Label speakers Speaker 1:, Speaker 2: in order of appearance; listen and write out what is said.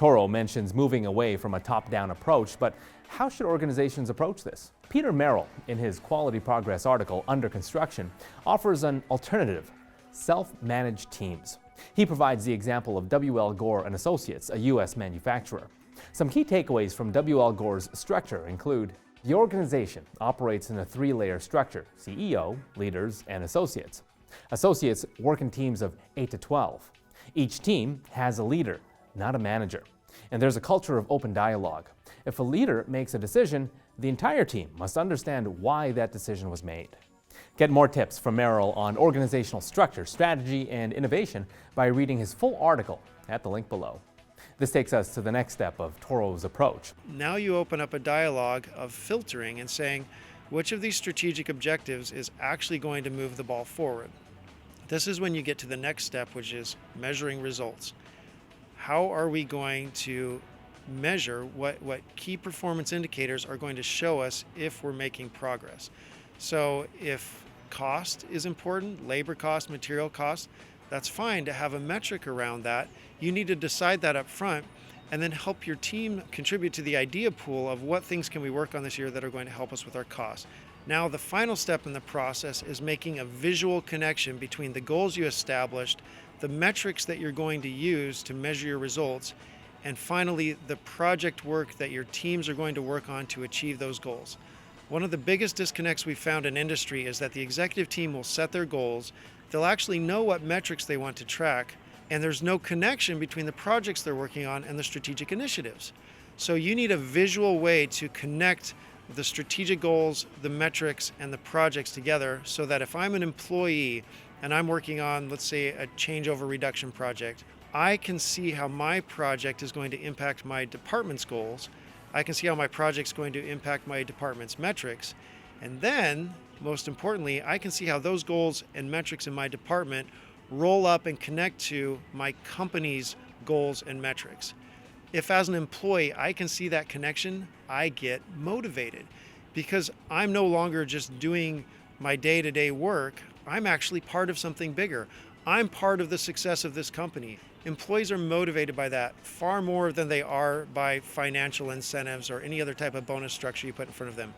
Speaker 1: Toro mentions moving away from a top-down approach, but how should organizations approach this? Peter Merrill, in his Quality Progress article, Under Construction, offers an alternative: self-managed teams. He provides the example of W.L. Gore and Associates, a U.S. manufacturer. Some key takeaways from W.L. Gore's structure include: the organization operates in a three-layer structure: CEO, leaders, and associates. Associates work in teams of 8 to 12. Each team has a leader, not a manager. And there's a culture of open dialogue. If a leader makes a decision, the entire team must understand why that decision was made. Get more tips from Merrill on organizational structure, strategy, and innovation by reading his full article at the link below. This takes us to the next step of Toro's approach.
Speaker 2: Now you open up a dialogue of filtering and saying, which of these strategic objectives is actually going to move the ball forward? This is when you get to the next step, which is measuring results. How are we going to measure what key performance indicators are going to show us if we're making progress? So if cost is important, labor cost, material cost, that's fine to have a metric around that. You need to decide that up front and then help your team contribute to the idea pool of what things can we work on this year that are going to help us with our costs. Now, the final step in the process is making a visual connection between the goals you established, the metrics that you're going to use to measure your results, and finally, the project work that your teams are going to work on to achieve those goals. One of the biggest disconnects we've found in industry is that the executive team will set their goals, they'll actually know what metrics they want to track, and there's no connection between the projects they're working on and the strategic initiatives. So you need a visual way to connect the strategic goals, the metrics, and the projects together so that if I'm an employee and I'm working on, let's say, a changeover reduction project, I can see how my project is going to impact my department's goals. I can see how my project's going to impact my department's metrics. And then, most importantly, I can see how those goals and metrics in my department roll up and connect to my company's goals and metrics. If as an employee I can see that connection, I get motivated because I'm no longer just doing my day-to-day work. I'm actually part of something bigger. I'm part of the success of this company. Employees are motivated by that far more than they are by financial incentives or any other type of bonus structure you put in front of them.